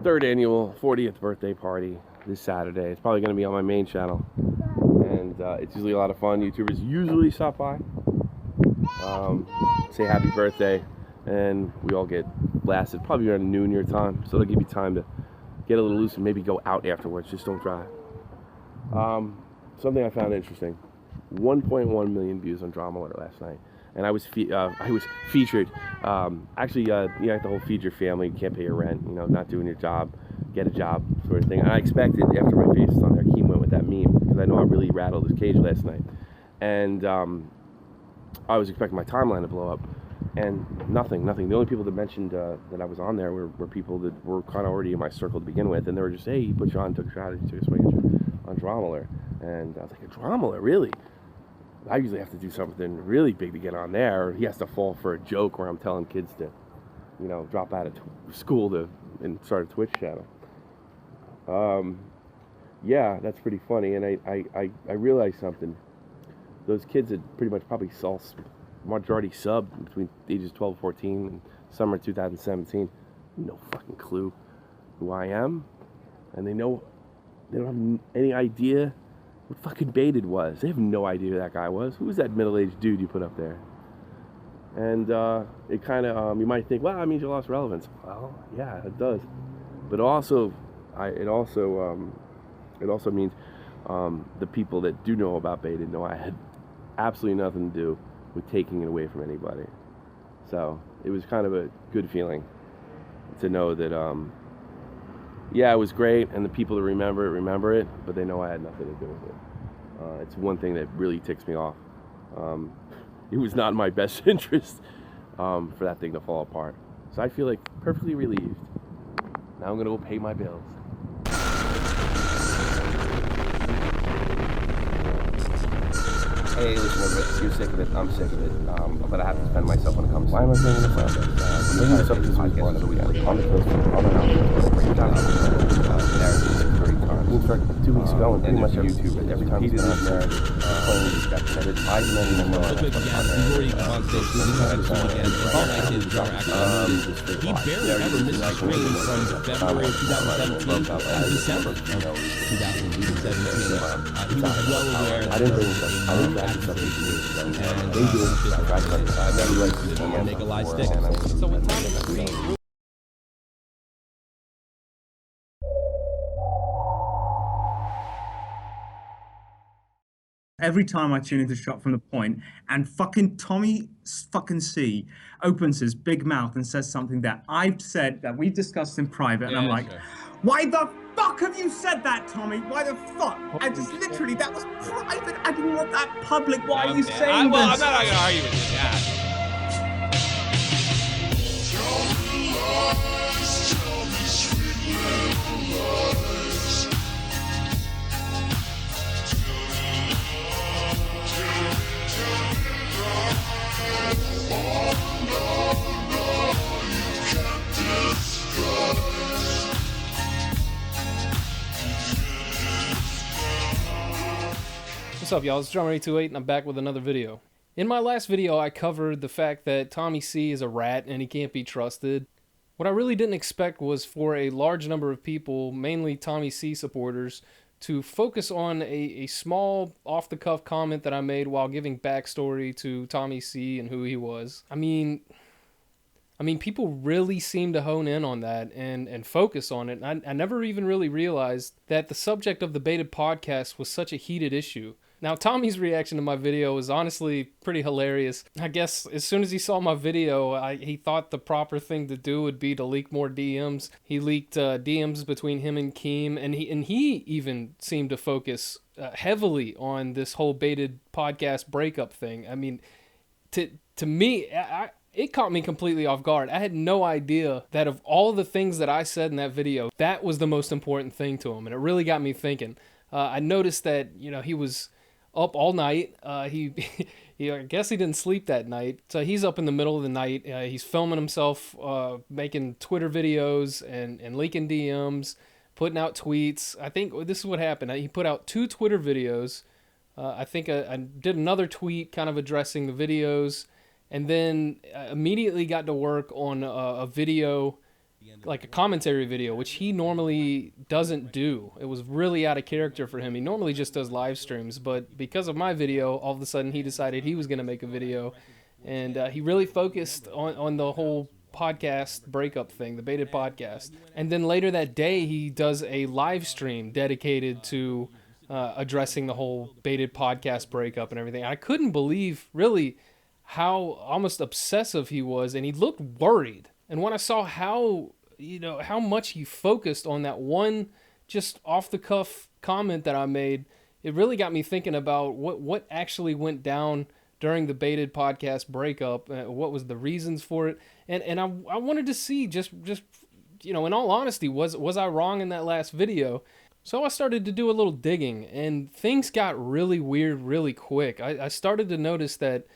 third annual 40th birthday party this Saturday. It's probably going to be on my main channel, and it's usually a lot of fun. YouTubers usually stop by, say happy birthday, and we all get blasted probably around noon your time, so it'll give you time to get a little loose and maybe go out afterwards. Just don't drive. Something I found interesting: 1.1 million views on Drumr828 last night, and I was featured. Actually, you like the whole feed your family, can't pay your rent, not doing your job, get a job sort of thing. And I expected, after my face was on there, Keem went with that meme, because I know I really rattled his cage last night. And I was expecting my timeline to blow up, and nothing. The only people that mentioned that I was on there were people that were kind of already in my circle to begin with, and they were just, hey, he put you on, took a shot, he took a swing at you on Drumr828. And I was like, a Drumr828, really? I usually have to do something really big to get on there. He has to fall for a joke where I'm telling kids to, drop out of school and start a Twitch channel. Yeah, that's pretty funny. And I realized something. Those kids had pretty much probably saw majority sub between ages 12 and 14 and summer 2017. No fucking clue who I am. And they don't have any idea what fucking Baited was. They have no idea who that guy was. Who was that middle-aged dude you put up there? And it kind of, you might think, well, that means you lost relevance. Well, yeah, it does. But also, it also means the people that do know about Baited know I had absolutely nothing to do with taking it away from anybody. So it was kind of a good feeling to know that, yeah, it was great, and the people that remember it, but they know I had nothing to do with it. It's one thing that really ticks me off. It was not in my best interest for that thing to fall apart. So I feel like perfectly relieved. Now I'm gonna go pay my bills. Hey, listen, everybody, you're sick of it, I'm sick of it, but I have to defend myself when it comes to... Why am I bringing this up? I'm bringing this up because we want to on the coast of other narratives 30 times. We started 2 weeks ago, and pretty much YouTube, every time it's been on there, claims that I've never known that. He barely ever missed a screen from February 2017 to December 2017. He was well aware that make a light stick. So what time is it? Every time I tune into Shot from the Point, and fucking Tommy fucking C opens his big mouth and says something that I've said, that we discussed in private, and I'm like, why the fuck have you said that, Tommy? Why the fuck? I just literally, that was private. I didn't want that public. Why are you saying this? Well, I'm not gonna argue with that. What's up, y'all? It's Drumr828, and I'm back with another video. In my last video, I covered the fact that Tommy C is a rat and he can't be trusted. What I really didn't expect was for a large number of people, mainly Tommy C supporters, to focus on a small off-the-cuff comment that I made while giving backstory to Tommy C and who he was. I mean, people really seem to hone in on that and focus on it. I never even really realized that the subject of the Baited podcast was such a heated issue. Now, Tommy's reaction to my video was honestly pretty hilarious. I guess as soon as he saw my video, he thought the proper thing to do would be to leak more DMs. He leaked DMs between him and Keem, and he even seemed to focus heavily on this whole Baited podcast breakup thing. I mean, to me, it caught me completely off guard. I had no idea that of all the things that I said in that video, that was the most important thing to him, and it really got me thinking. I noticed that, he was up all night. I guess he didn't sleep that night. So he's up in the middle of the night. He's filming himself, making Twitter videos and leaking DMs, putting out tweets. I think this is what happened. He put out 2 Twitter videos. I think I did another tweet kind of addressing the videos, and then immediately got to work on a video like a commentary video, which he normally doesn't do. It was really out of character for him. He normally just does live streams, but because of my video, all of a sudden he decided he was going to make a video, and he really focused on the whole podcast breakup thing, the baited podcast. And then later that day, he does a live stream dedicated to addressing the whole baited podcast breakup and everything. I couldn't believe really how almost obsessive he was, and he looked worried. And when I saw how much he focused on that one just off the cuff comment that I made, it really got me thinking about what actually went down during the baited podcast breakup. What was the reasons for it? And I wanted to see just in all honesty, was I wrong in that last video? So I started to do a little digging, and things got really weird really quick. I started to notice that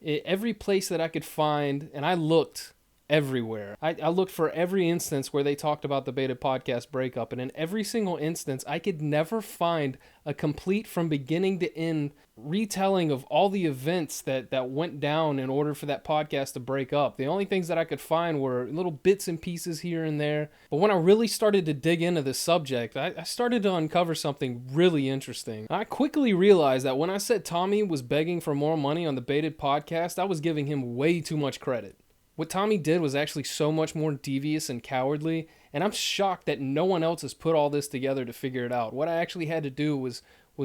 every place that I could find, and I looked everywhere. I looked for every instance where they talked about the baited podcast breakup, and in every single instance, I could never find a complete from beginning to end retelling of all the events that went down in order for that podcast to break up. The only things that I could find were little bits and pieces here and there. But when I really started to dig into the subject, I started to uncover something really interesting. I quickly realized that when I said Tommy was begging for more money on the baited podcast, I was giving him way too much credit. What Tommy did was actually so much more devious and cowardly, and I'm shocked that no one else has put all this together to figure it out. What I actually had to do was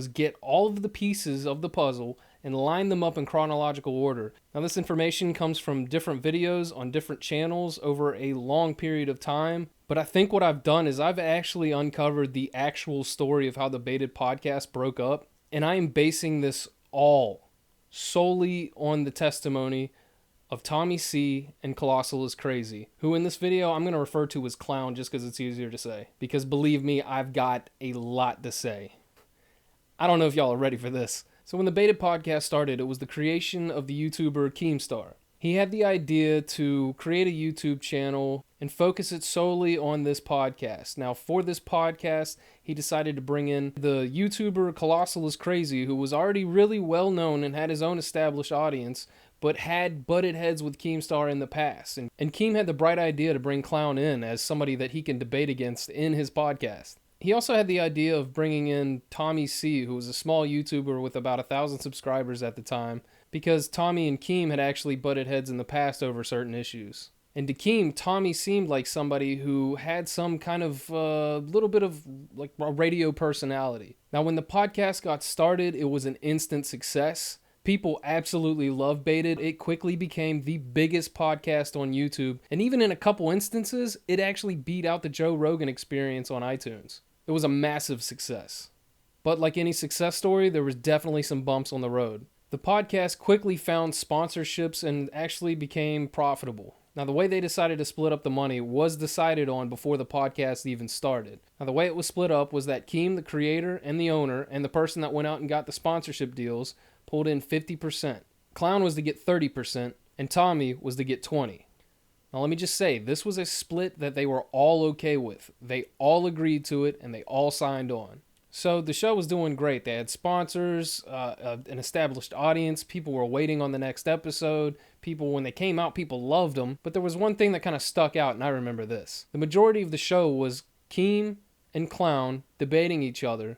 get all of the pieces of the puzzle and line them up in chronological order. Now, this information comes from different videos on different channels over a long period of time, but I think what I've done is I've actually uncovered the actual story of how the baited podcast broke up, and I am basing this all solely on the testimony of Tommy C and Colossal is Crazy, who in this video I'm going to refer to as Clown just because it's easier to say. Because believe me, I've got a lot to say. I don't know if y'all are ready for this. So when the baited podcast started, it was the creation of the YouTuber Keemstar. He had the idea to create a YouTube channel and focus it solely on this podcast. Now, for this podcast, he decided to bring in the YouTuber Colossal is Crazy, who was already really well known and had his own established audience, but had butted heads with Keemstar in the past. And Keem had the bright idea to bring Clown in as somebody that he can debate against in his podcast. He also had the idea of bringing in Tommy C, who was a small YouTuber with about 1,000 subscribers at the time, because Tommy and Keem had actually butted heads in the past over certain issues. And to Keem, Tommy seemed like somebody who had some kind of little bit of like a radio personality. Now, when the podcast got started, it was an instant success. People absolutely loved Baited. It quickly became the biggest podcast on YouTube. And even in a couple instances, it actually beat out the Joe Rogan Experience on iTunes. It was a massive success. But like any success story, there was definitely some bumps on the road. The podcast quickly found sponsorships and actually became profitable. Now, the way they decided to split up the money was decided on before the podcast even started. Now, the way it was split up was that Keem, the creator and the owner, and the person that went out and got the sponsorship deals, pulled in 50%. Clown was to get 30%, and Tommy was to get 20%. Now, let me just say, this was a split that they were all okay with. They all agreed to it, and they all signed on. So the show was doing great. They had sponsors, an established audience. People were waiting on the next episode. People, when they came out, people loved them. But there was one thing that kind of stuck out, and I remember this. The majority of the show was Keem and Clown debating each other,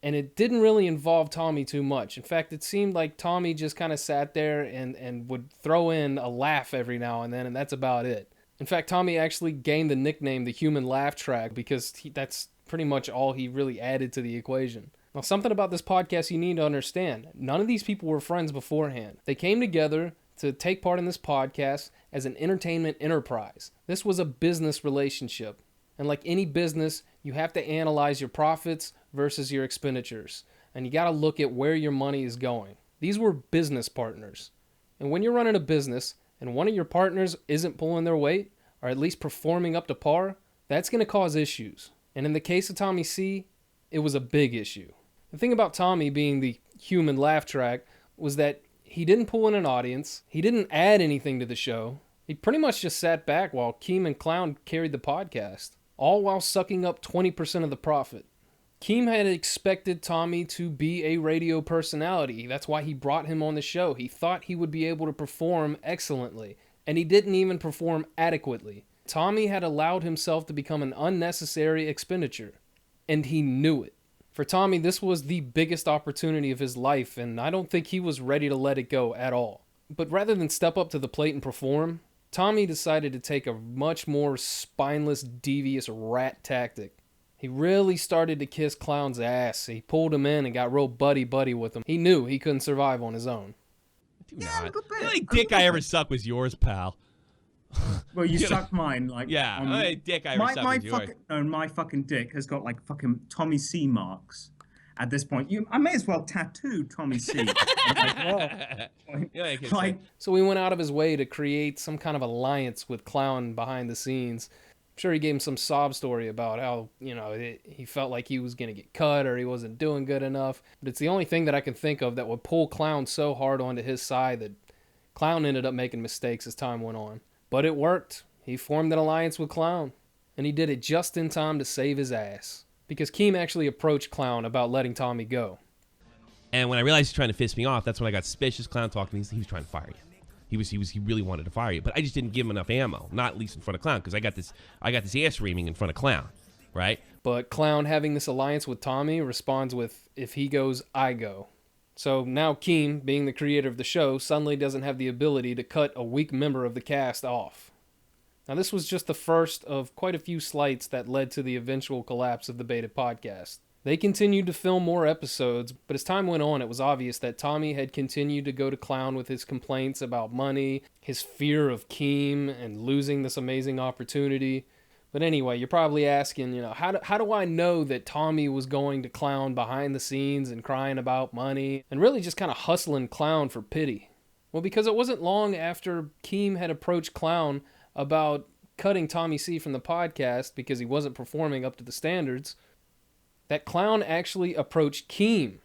and it didn't really involve Tommy too much. In fact, it seemed like Tommy just kind of sat there and would throw in a laugh every now and then, and that's about it. In fact, Tommy actually gained the nickname the Human Laugh Track because that's pretty much all he really added to the equation. Now, something about this podcast you need to understand. None of these people were friends beforehand. They came together to take part in this podcast as an entertainment enterprise. This was a business relationship. And like any business, you have to analyze your profits versus your expenditures. And you got to look at where your money is going. These were business partners. And when you're running a business and one of your partners isn't pulling their weight, or at least performing up to par, that's going to cause issues. And in the case of Tommy C, it was a big issue. The thing about Tommy being the human laugh track was that he didn't pull in an audience. He didn't add anything to the show. He pretty much just sat back while Keem and Clown carried the podcast, all while sucking up 20% of the profit. Keem had expected Tommy to be a radio personality. That's why he brought him on the show. He thought he would be able to perform excellently, and he didn't even perform adequately. Tommy had allowed himself to become an unnecessary expenditure, and he knew it. For Tommy, this was the biggest opportunity of his life, and I don't think he was ready to let it go at all. But rather than step up to the plate and perform, Tommy decided to take a much more spineless, devious rat tactic. He really started to kiss Clown's ass. He pulled him in and got real buddy-buddy with him. He knew he couldn't survive on his own. Do not. The only dick I ever sucked was yours, pal. Well, you sucked mine, like yeah. Only dick I ever sucked was yours. My fucking dick has got like fucking Tommy C marks. At this point, I may as well tattoo Tommy C. So he went out of his way to create some kind of alliance with Clown behind the scenes. I'm sure he gave him some sob story about how, he felt like he was going to get cut or he wasn't doing good enough. But it's the only thing that I can think of that would pull Clown so hard onto his side that Clown ended up making mistakes as time went on. But it worked. He formed an alliance with Clown, and he did it just in time to save his ass. Because Keem actually approached Clown about letting Tommy go. And when I realized he's trying to piss me off, that's when I got suspicious. Clown talking. He was trying to fire you. He really wanted to fire you, but I just didn't give him enough ammo. Not at least in front of Clown, because I got this ass reaming in front of Clown, right? But Clown, having this alliance with Tommy, responds with, "If he goes, I go." So now Keem, being the creator of the show, suddenly doesn't have the ability to cut a weak member of the cast off. Now, this was just the first of quite a few slights that led to the eventual collapse of the Baited podcast. They continued to film more episodes, but as time went on, it was obvious that Tommy had continued to go to Clown with his complaints about money, his fear of Keem, and losing this amazing opportunity. But anyway, you're probably asking, how do I know that Tommy was going to Clown behind the scenes and crying about money, and really just kind of hustling Clown for pity? Well, because it wasn't long after Keem had approached Clown about cutting Tommy C from the podcast because he wasn't performing up to the standards, that Clown actually approached Keem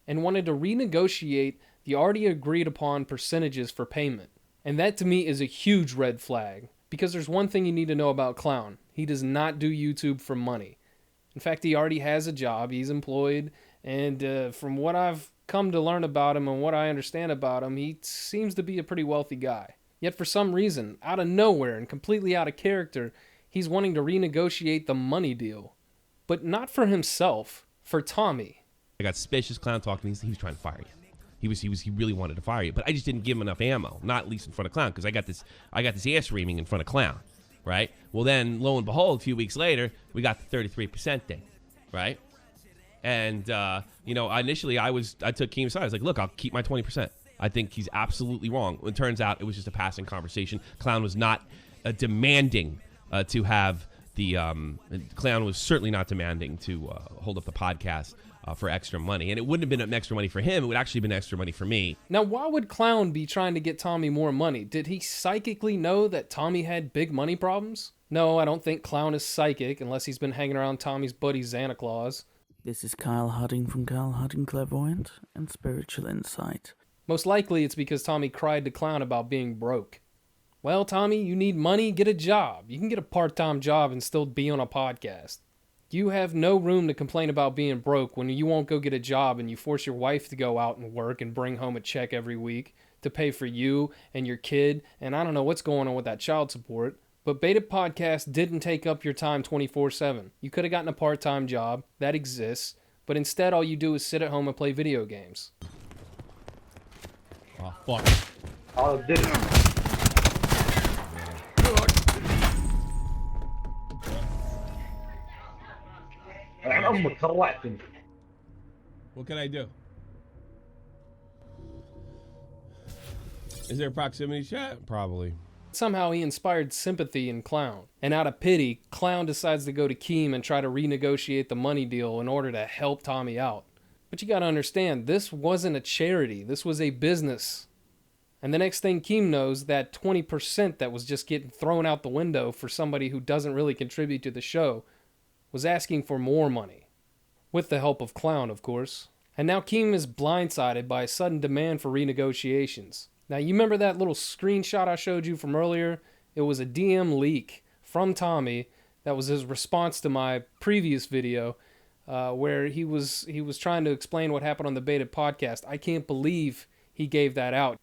and wanted to renegotiate the already agreed upon percentages for payment. And that to me is a huge red flag, because there's one thing you need to know about Clown. He does not do YouTube for money. In fact, he already has a job, he's employed, and from what I've come to learn about him and what I understand about him, he seems to be a pretty wealthy guy. Yet for some reason, out of nowhere and completely out of character, he's wanting to renegotiate the money deal. But not for himself, for Tommy. I got suspicious. Clown talking. He was trying to fire you. He really wanted to fire you, but I just didn't give him enough ammo. Not at least in front of Clown, because I got this ass reaming in front of Clown, right? Well, then lo and behold, a few weeks later, we got the 33% thing, right? And initially I took Keem's side. I was like, look, I'll keep my 20%. I think he's absolutely wrong. It turns out it was just a passing conversation. Clown was not demanding to have the Clown was certainly not demanding to hold up the podcast for extra money. And it wouldn't have been extra money for him. It would actually have been extra money for me. Now, why would Clown be trying to get Tommy more money? Did he psychically know that Tommy had big money problems? No, I don't think Clown is psychic unless he's been hanging around Tommy's buddy Santa Claus. This is Kyle Hudding from Kyle Hudding Clairvoyant and Spiritual Insight. Most likely it's because Tommy cried to Clown about being broke. Well, Tommy, you need money, get a job. You can get a part-time job and still be on a podcast. You have no room to complain about being broke when you won't go get a job and you force your wife to go out and work and bring home a check every week to pay for you and your kid, and I don't know what's going on with that child support. But Baited Podcast didn't take up your time 24/7. You could have gotten a part-time job, that exists, but instead all you do is sit at home and play video games. Oh, fuck. Oh, dude. What can I do? Is there a proximity chat? Probably. Somehow he inspired sympathy in Clown. And out of pity, Clown decides to go to Keem and try to renegotiate the money deal in order to help Tommy out. But you gotta understand, this wasn't a charity. This was a business. And the next thing Keem knows, that 20% that was just getting thrown out the window for somebody who doesn't really contribute to the show was asking for more money. With the help of Clown, of course. And now Keem is blindsided by a sudden demand for renegotiations. Now, you remember that little screenshot I showed you from earlier? It was a DM leak from Tommy. That was his response to my previous video where he was trying to explain what happened on the Baited podcast. I can't believe he gave that out.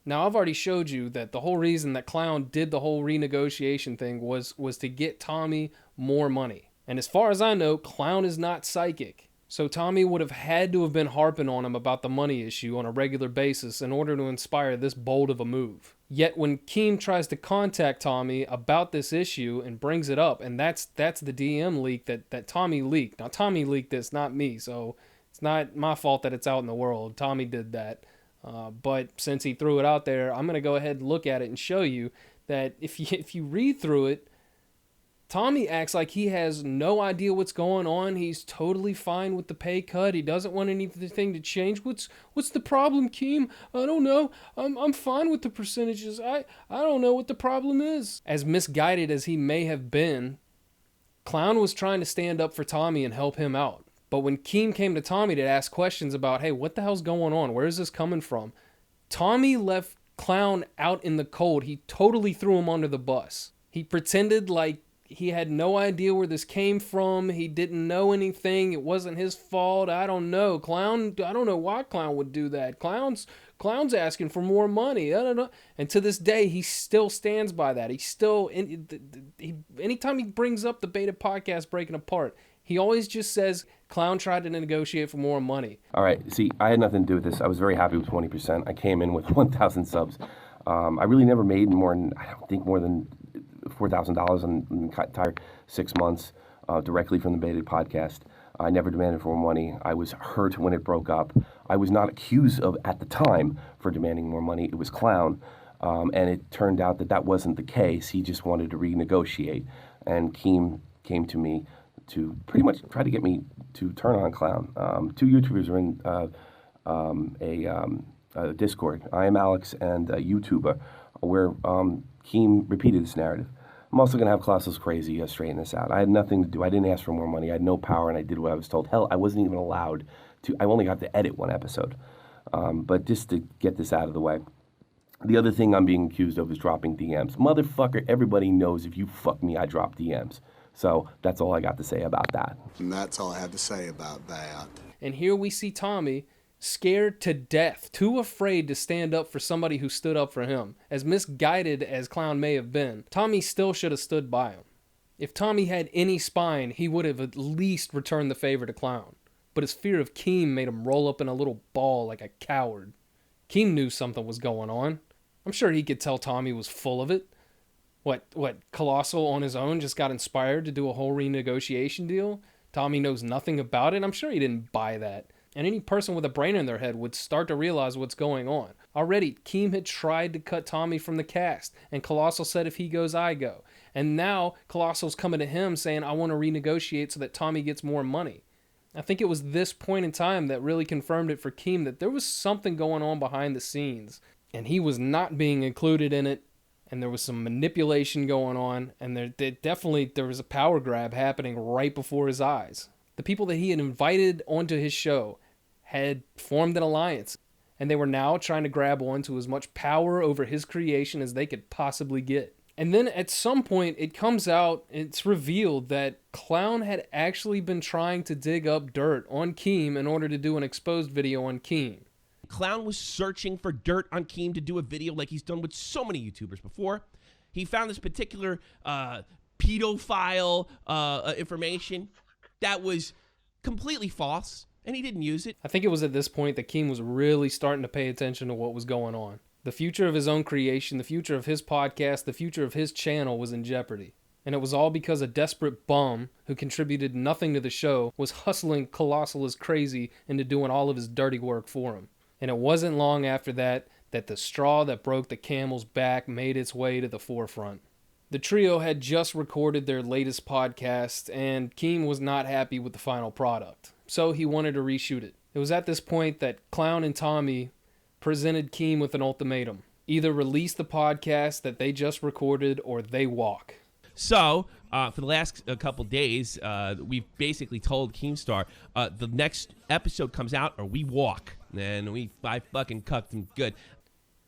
Now, I've already showed you that the whole reason that Clown did the whole renegotiation thing was to get Tommy more money. And as far as I know, Clown is not psychic. So Tommy would have had to have been harping on him about the money issue on a regular basis in order to inspire this bold of a move. Yet when Keem tries to contact Tommy about this issue and brings it up, and that's the DM leak that Tommy leaked. Now, Tommy leaked this, not me, so it's not my fault that it's out in the world. Tommy did that. But since he threw it out there, I'm going to go ahead and look at it and show you that if you read through it, Tommy acts like he has no idea what's going on. He's totally fine with the pay cut. He doesn't want anything to change. What's the problem, Keem? I don't know. I'm fine with the percentages. I don't know what the problem is. As misguided as he may have been, Clown was trying to stand up for Tommy and help him out. But when Keem came to Tommy to ask questions about, hey, what the hell's going on? Where is this coming from? Tommy left Clown out in the cold. He totally threw him under the bus. He pretended like he had no idea where this came from. He didn't know anything. It wasn't his fault. I don't know. Clown, I don't know why Clown would do that. Clown's asking for more money. I don't know. And to this day, he still stands by that. Anytime he brings up the Beta podcast breaking apart, he always just says Clown tried to negotiate for more money. All right. See, I had nothing to do with this. I was very happy with 20%. I came in with 1,000 subs. I really never made more than $4,000 in the entire 6 months directly from the Beta podcast. I never demanded for more money. I was hurt when it broke up. I was not accused of, at the time, for demanding more money. It was Clown. And it turned out that wasn't the case. He just wanted to renegotiate. And Keem came to me to pretty much try to get me to turn on Clown. 2 YouTubers are in a Discord. I am Alex and a YouTuber, where Keem repeated this narrative. I'm also going to have Colossus Crazy straighten this out. I had nothing to do. I didn't ask for more money. I had no power, and I did what I was told. Hell, I wasn't even allowed to. I only got to edit one episode. But just to get this out of the way. The other thing I'm being accused of is dropping DMs. Motherfucker, everybody knows if you fuck me, I drop DMs. So that's all I got to say about that. And that's all I had to say about that. And here we see Tommy scared to death, too afraid to stand up for somebody who stood up for him. As misguided as Clown may have been, Tommy still should have stood by him. If Tommy had any spine, he would have at least returned the favor to Clown. But his fear of Keem made him roll up in a little ball like a coward. Keem knew something was going on. I'm sure he could tell Tommy was full of it. What, Colossal on his own just got inspired to do a whole renegotiation deal? Tommy knows nothing about it? I'm sure he didn't buy that. And any person with a brain in their head would start to realize what's going on. Already, Keem had tried to cut Tommy from the cast, and Colossal said if he goes, I go. And now, Colossal's coming to him saying, I want to renegotiate so that Tommy gets more money. I think it was this point in time that really confirmed it for Keem that there was something going on behind the scenes, and he was not being included in it. And there was some manipulation going on, and there was a power grab happening right before his eyes. The people that he had invited onto his show had formed an alliance, and they were now trying to grab onto as much power over his creation as they could possibly get. And then at some point, it comes out, it's revealed that Clown had actually been trying to dig up dirt on Keem in order to do an exposed video on Keem. Clown was searching for dirt on Keem to do a video like he's done with so many YouTubers before. He found this particular pedophile information that was completely false, and he didn't use it. I think it was at this point that Keem was really starting to pay attention to what was going on. The future of his own creation, the future of his podcast, the future of his channel was in jeopardy. And it was all because a desperate bum who contributed nothing to the show was hustling Colossal as crazy into doing all of his dirty work for him. And it wasn't long after that the straw that broke the camel's back made its way to the forefront. The trio had just recorded their latest podcast, and Keem was not happy with the final product. So he wanted to reshoot it. It was at this point that Clown and Tommy presented Keem with an ultimatum. Either release the podcast that they just recorded, or they walk. So, for the last couple days, we've basically told Keemstar, the next episode comes out or we walk. And I fucking cucked him good.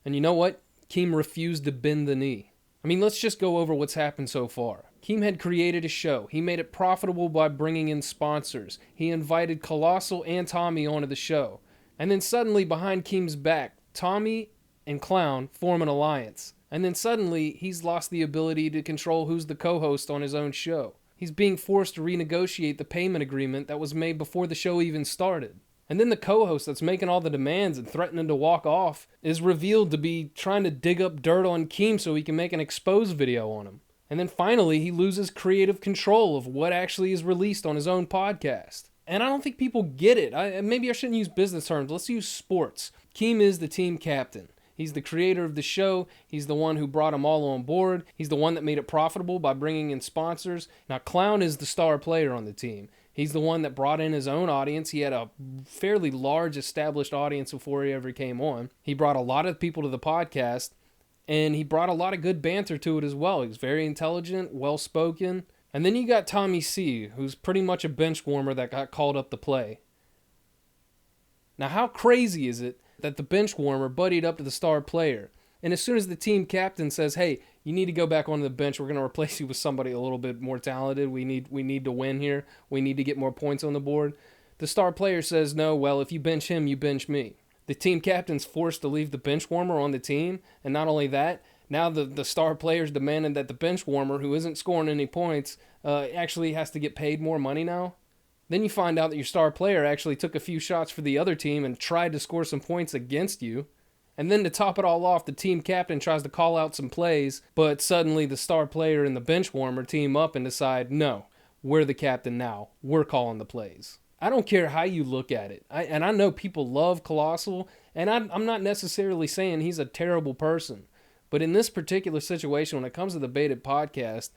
And you know what? Keem refused to bend the knee. I mean, let's just go over what's happened so far. Keem had created a show. He made it profitable by bringing in sponsors. He invited Colossal and Tommy onto the show. And then suddenly, behind Keem's back, Tommy and Clown form an alliance. And then suddenly, he's lost the ability to control who's the co-host on his own show. He's being forced to renegotiate the payment agreement that was made before the show even started. And then the co-host that's making all the demands and threatening to walk off is revealed to be trying to dig up dirt on Keem so he can make an expose video on him. And then finally, he loses creative control of what actually is released on his own podcast. And I don't think people get it. Maybe I shouldn't use business terms. Let's use sports. Keem is the team captain. He's the creator of the show. He's the one who brought them all on board. He's the one that made it profitable by bringing in sponsors. Now, Clown is the star player on the team. He's the one that brought in his own audience. He had a fairly large established audience before he ever came on. He brought a lot of people to the podcast, and he brought a lot of good banter to it as well. He was very intelligent, well-spoken. And then you got Tommy C, who's pretty much a bench warmer that got called up to play. Now, how crazy is it that the bench warmer buddied up to the star player? And as soon as the team captain says, hey, you need to go back onto the bench, we're going to replace you with somebody a little bit more talented. We need to win here. We need to get more points on the board. The star player says, no, well, if you bench him, you bench me. The team captain's forced to leave the bench warmer on the team. And not only that, now the star player's demanding that the bench warmer, who isn't scoring any points, actually has to get paid more money now. Then you find out that your star player actually took a few shots for the other team and tried to score some points against you. And then to top it all off, the team captain tries to call out some plays, but suddenly the star player and the bench warmer team up and decide, no, we're the captain now. We're calling the plays. I don't care how you look at it. And I know people love Colossal, and I'm not necessarily saying he's a terrible person. But in this particular situation, when it comes to the Baited podcast,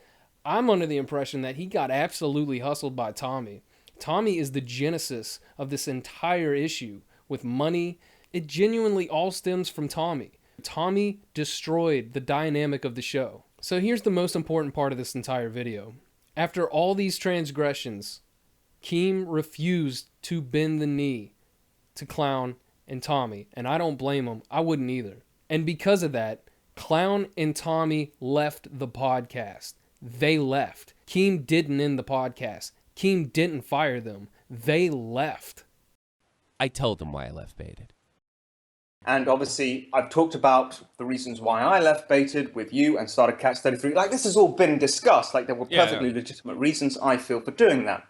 I'm under the impression that he got absolutely hustled by Tommy. Tommy is the genesis of this entire issue with money. It genuinely all stems from Tommy. Tommy destroyed the dynamic of the show. So here's the most important part of this entire video. After all these transgressions, Keem refused to bend the knee to Clown and Tommy. And I don't blame him. I wouldn't either. And because of that, Clown and Tommy left the podcast. They left. Keem didn't end the podcast. Keem didn't fire them. They left. I told them why I left Baited. And obviously, I've talked about the reasons why I left Baited with you and started Catch 33. Like, this has all been discussed. Like, there were perfectly legitimate reasons, I feel, for doing that.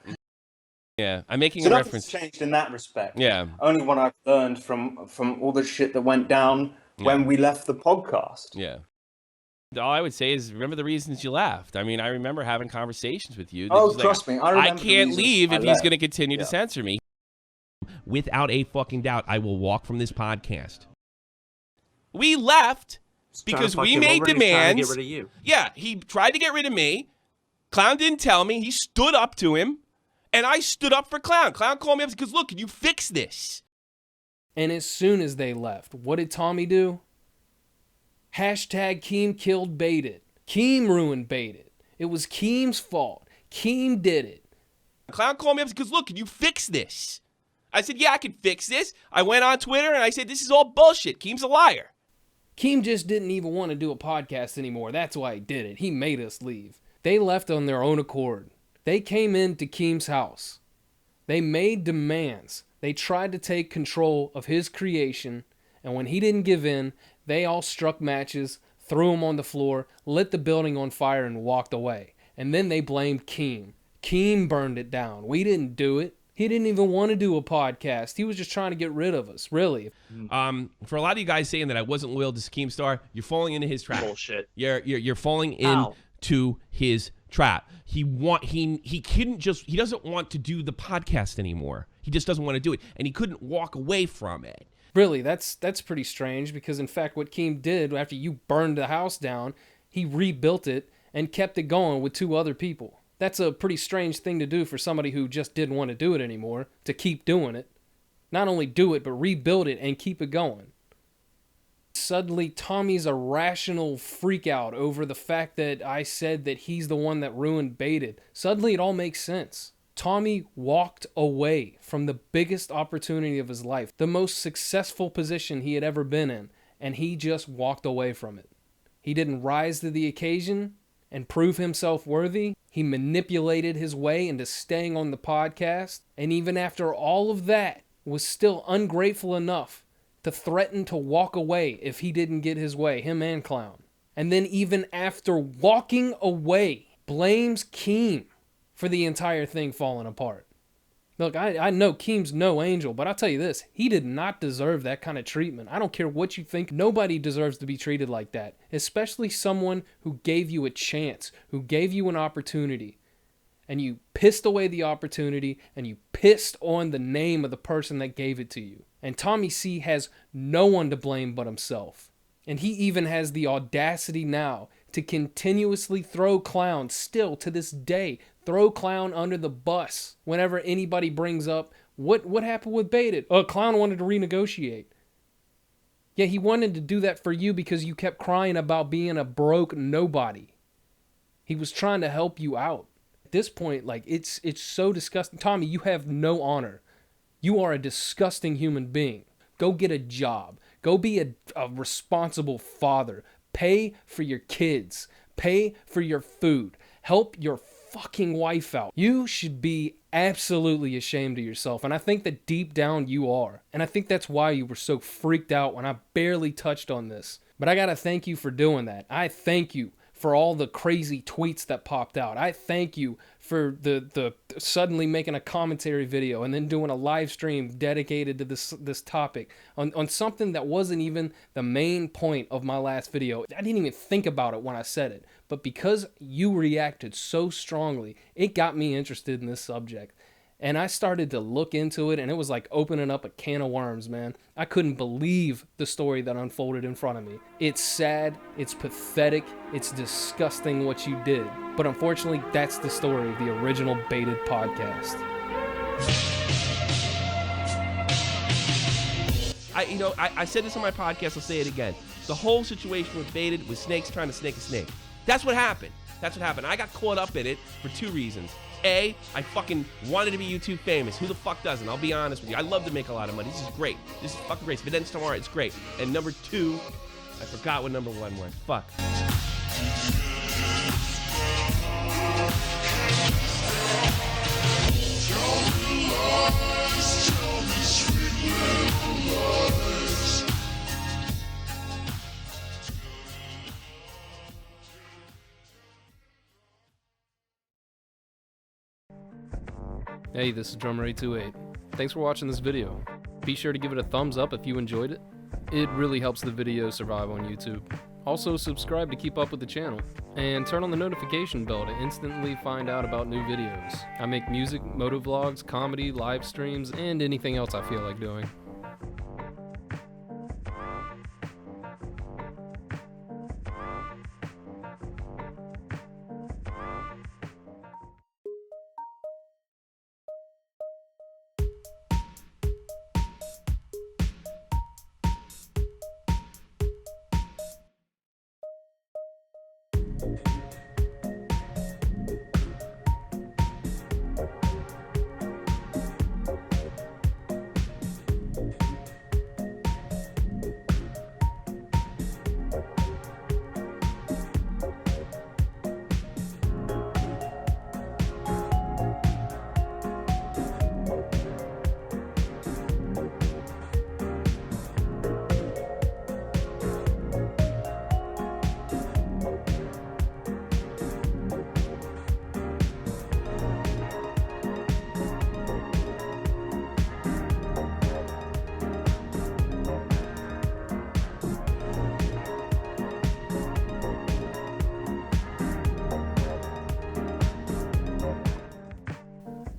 Yeah, I'm making so a reference. So nothing's changed in that respect. Yeah. Only what I've learned from all the shit that went down when we left the podcast. Yeah. All I would say is remember the reasons you left. I mean, I remember having conversations with you. Oh, trust me. I can't leave if he's going to continue to censor me. Without a fucking doubt, I will walk from this podcast. We left because we made demands. Get rid of you. Yeah, he tried to get rid of me. Clown didn't tell me. He stood up to him, and I stood up for Clown. Clown called me up because, look, can you fix this? And as soon as they left, what did Tommy do? Hashtag Keem killed Baited. Keem ruined Baited. It was Keem's fault. Keem did it. Clown called me up because, look, can you fix this? I said, yeah, I can fix this. I went on Twitter and I said, this is all bullshit. Keem's a liar. Keem just didn't even want to do a podcast anymore. That's why he did it. He made us leave. They left on their own accord. They came into Keem's house. They made demands. They tried to take control of his creation. And when he didn't give in, they all struck matches, threw him on the floor, lit the building on fire, and walked away. And then they blamed Keem. Keem burned it down. We didn't do it. He didn't even want to do a podcast. He was just trying to get rid of us, really. For a lot of you guys saying that I wasn't loyal to Keemstar, you're falling into his trap. Bullshit. You're falling into his trap. He doesn't want to do the podcast anymore. He just doesn't want to do it, and he couldn't walk away from it. Really, that's pretty strange because in fact what Keem did after you burned the house down, he rebuilt it and kept it going with 2 other people. That's a pretty strange thing to do for somebody who just didn't want to do it anymore, to keep doing it. Not only do it, but rebuild it and keep it going. Suddenly, Tommy's a rational freak out over the fact that I said that he's the one that ruined Baited. Suddenly, it all makes sense. Tommy walked away from the biggest opportunity of his life, the most successful position he had ever been in, and he just walked away from it. He didn't rise to the occasion and prove himself worthy. He manipulated his way into staying on the podcast, and even after all of that, was still ungrateful enough to threaten to walk away if he didn't get his way, him and Clown. And then even after walking away, blames Keem for the entire thing falling apart. Look, I know Keem's no angel, but I'll tell you this, he did not deserve that kind of treatment. I don't care what you think, nobody deserves to be treated like that, especially someone who gave you a chance, who gave you an opportunity, and you pissed away the opportunity, and you pissed on the name of the person that gave it to you. And Tommy C has no one to blame but himself. And he even has the audacity now to continuously throw Clown, still to this day, throw Clown under the bus whenever anybody brings up, what happened with Baited? Clown wanted to renegotiate. Yeah, he wanted to do that for you because you kept crying about being a broke nobody. He was trying to help you out. At this point, like, it's so disgusting. Tommy, you have no honor. You are a disgusting human being. Go get a job. Go be a responsible father. Pay for your kids. Pay for your food. Help your fucking wife out. You should be absolutely ashamed of yourself. And I think that deep down you are. And I think that's why you were so freaked out when I barely touched on this. But I gotta thank you for doing that. I thank you for all the crazy tweets that popped out. I thank you for the suddenly making a commentary video and then doing a live stream dedicated to this topic on something that wasn't even the main point of my last video. I didn't even think about it when I said it, but because you reacted so strongly, it got me interested in this subject. And I started to look into it, and it was like opening up a can of worms, man. I couldn't believe the story that unfolded in front of me. It's sad, it's pathetic, it's disgusting what you did. But unfortunately, that's the story of the original Baited podcast. I said this on my podcast, I'll say it again. The whole situation with Baited was snakes trying to snake a snake. That's what happened. I got caught up in it for two reasons. A, I fucking wanted to be YouTube famous. Who the fuck doesn't? I'll be honest with you. I love to make a lot of money. This is great. This is fucking great. Vidence tomorrow, it's great. And number two, I forgot what number one was. Fuck. Hey, this is Drumr828. Thanks for watching this video. Be sure to give it a thumbs up if you enjoyed it. It really helps the video survive on YouTube. Also, subscribe to keep up with the channel. And turn on the notification bell to instantly find out about new videos. I make music, motovlogs, comedy, live streams, and anything else I feel like doing.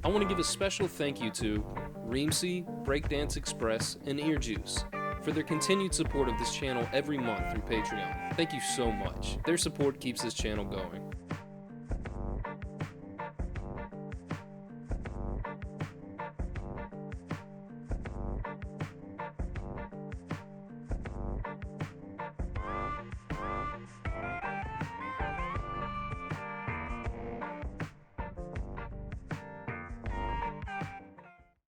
I want to give a special thank you to Reamce, Breakdanceexpress, and EarJuice for their continued support of this channel every month through Patreon. Thank you so much. Their support keeps this channel going.